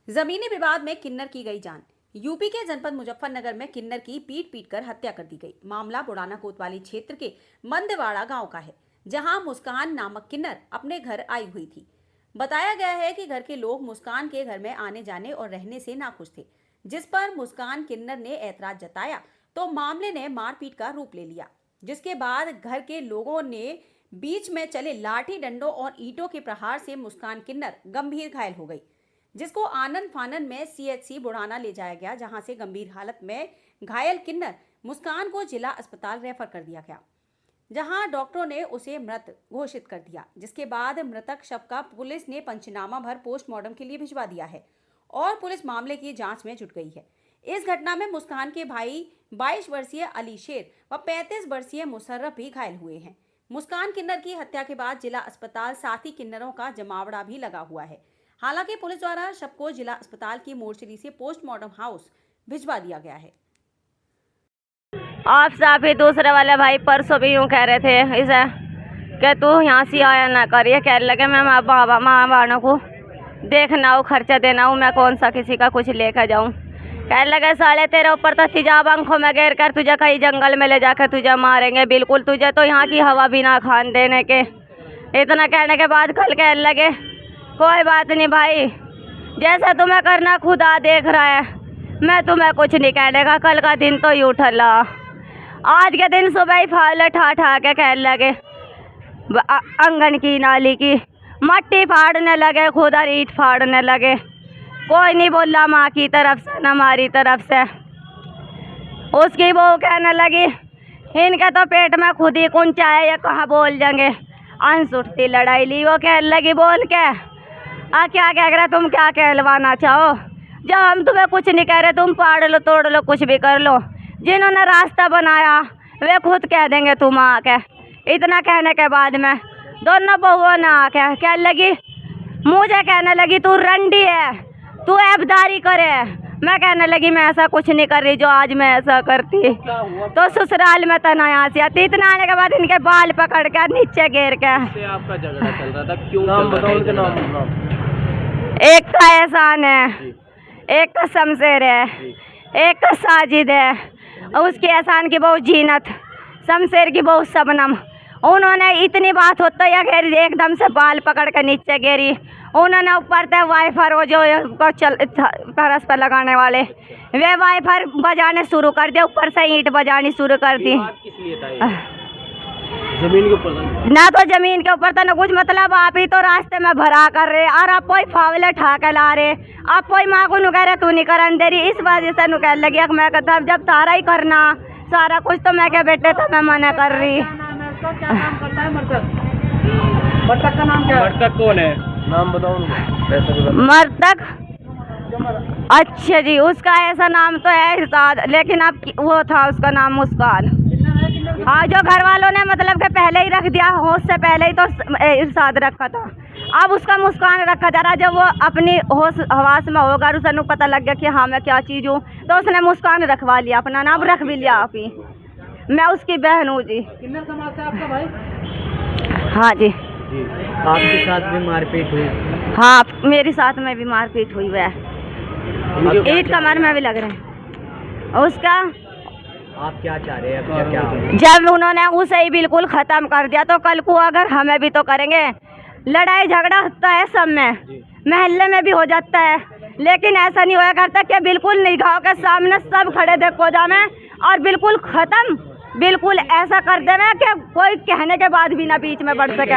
जमीनी विवाद में किन्नर की गई जान। यूपी के जनपद मुजफ्फरनगर में किन्नर की पीट कर हत्या कर दी गई। मामला बुढ़ाना कोतवाली क्षेत्र के मंदवाड़ा गांव का है, जहां मुस्कान नामक किन्नर अपने घर आई हुई थी। बताया गया है कि घर के लोग मुस्कान के घर में आने जाने और रहने से नाखुश थे, जिस पर मुस्कान किन्नर ने ऐतराज जताया तो मामले ने मारपीट का रूप ले लिया, जिसके बाद घर के लोगों ने बीच में चले लाठी डंडों और ईंटों के प्रहार से मुस्कान किन्नर गंभीर घायल हो गई, जिसको आनन फानन में सीएचसी बुढ़ाना ले जाया गया, जहां से गंभीर हालत में घायल किन्नर मुस्कान को जिला अस्पताल रेफर कर दिया गया, जहां डॉक्टरों ने उसे मृत घोषित कर दिया। जिसके बाद मृतक शव का पुलिस ने पंचनामा भर पोस्टमार्टम के लिए भिजवा दिया है और पुलिस मामले की जांच में जुट गई है। इस घटना में मुस्कान के भाई 22 वर्षीय अली शेर व 35 वर्षीय मुशर्रफ भी घायल हुए हैं। मुस्कान किन्नर की हत्या के बाद जिला अस्पताल साथी किन्नरों का जमावड़ा भी लगा हुआ है। हालांकि पुलिस द्वारा शव को जिला अस्पताल की मोर्चरी से पोस्टमार्टम हाउस भिजवा दिया गया है। आप साहब ही दूसरे वाले भाई परसों भी यूँ कह रहे थे इसे कि तू यहाँ से आया ना करिए, कह लगे मैं माँ बाणों को देखना हो, खर्चा देना हूँ, मैं कौन सा किसी का कुछ लेकर जाऊँ। कह लगे साले तेरे ऊपर तो तिजाब आंखों में घेर कर तुझे कहीं जंगल में ले जाकर तुझे मारेंगे, बिल्कुल तुझे तो यहाँ की हवा भी ना खान देने के। इतना कहने के बाद कल कह लगे कोई बात नहीं भाई, जैसा तुम्हें करना खुदा देख रहा है, मैं तुम्हें कुछ नहीं कहने का। कल का दिन तो यूँ ठल्ला। आज के दिन सुबह ही फावले ठा के कह लगे आंगन की नाली की मट्टी फाड़ने लगे, खुद ईंट फाड़ने लगे। कोई नहीं बोला माँ की तरफ से न हमारी तरफ से। उसकी बहू कहने लगी इनके तो पेट में खुद ही कुंचा है, ये कहाँ बोल जाएंगे। अंश उठती लड़ाई ली, वो कह लगी बोल के क्या कह रहे तुम, क्या कहलवाना चाहो, जब हम तुम्हें कुछ नहीं कह रहे, तुम पाड़ लो तोड़ लो कुछ भी कर लो, जिन्होंने रास्ता बनाया वे खुद कह देंगे तुम आके। इतना कहने के बाद में दोनों बहुओं ने आके कह लगी, मुझे कहने लगी तू रंडी है, तू ऐबदारी करे। मैं कहने लगी मैं ऐसा कुछ नहीं कर रही जो आज मैं ऐसा करती। तो ससुराल में तना यहाँ से आती। इतना आने के बाद इनके बाल पकड़ कर नीचे गिर के आपका झगड़ा चल रहा था, क्यों चल रहा था? एक का एहसान है, एक का शमशेर है, एक का साजिद है, और उसकी एहसान की बहू जीनत, शमशेर की बहू शबनम। उन्होंने इतनी बात होता या घेरी, एकदम से बाल पकड़ कर नीचे गिरी। उन्होंने ऊपर से वाइफर वो जो परस पर लगाने वाले वे वाइफर बजाने शुरू कर दिए, ऊपर से ईंट बजानी शुरू कर दी। जमीन के ऊपर ना तो जमीन के ऊपर था ना कुछ, मतलब आप ही तो रास्ते में भरा कर रहे और आप कोई फावले ठाके ला रहे, आप कोई माँ को नु कह रहे तू नहीं करन दे रही। इस वजह से नु कह लगी मैं कहता जब तारा ही करना सारा कुछ तो मैं क्या बेटे तो मैं मना कर रही। क्या काम करता है मृतक का नाम क्या है? मृतक कौन है, नाम बताओ। मृतक अच्छा जी, उसका ऐसा नाम तो है इरशाद, लेकिन अब वो था उसका नाम मुस्कान। हाँ, जो घर वालों ने मतलब के पहले ही रख दिया, होश से पहले ही तो इरशाद रखा था, अब उसका मुस्कान रखा जा रहा। जब वो अपनी होश हवास में होगा, उसे पता लग गया कि हाँ मैं क्या चीज़ हूँ, तो उसने मुस्कान रखवा लिया, अपना नाम रख भी लिया। आप ही मैं उसकी बहन हूँ जी। किन्नर समाज से आपका भाई? हाँ जी। आपके साथ भी मारपीट हुई? हाँ, मेरे साथ में भी मारपीट हुई है, ईंट कमर में भी लग रहे हैं। उसका आप क्या चाह रहे हैं, क्या जब उन्होंने उसे ही बिल्कुल ख़त्म कर दिया तो कल को अगर हमें भी तो करेंगे। लड़ाई झगड़ा होता है सब में, महल्ले में भी हो जाता है, लेकिन ऐसा नहीं होया करता कि बिल्कुल निगाहों के सामने सब खड़े देखो जामे और बिल्कुल ख़त्म, बिल्कुल ऐसा कर देवे कि कोई कहने के बाद भी ना बीच में बढ़ सके।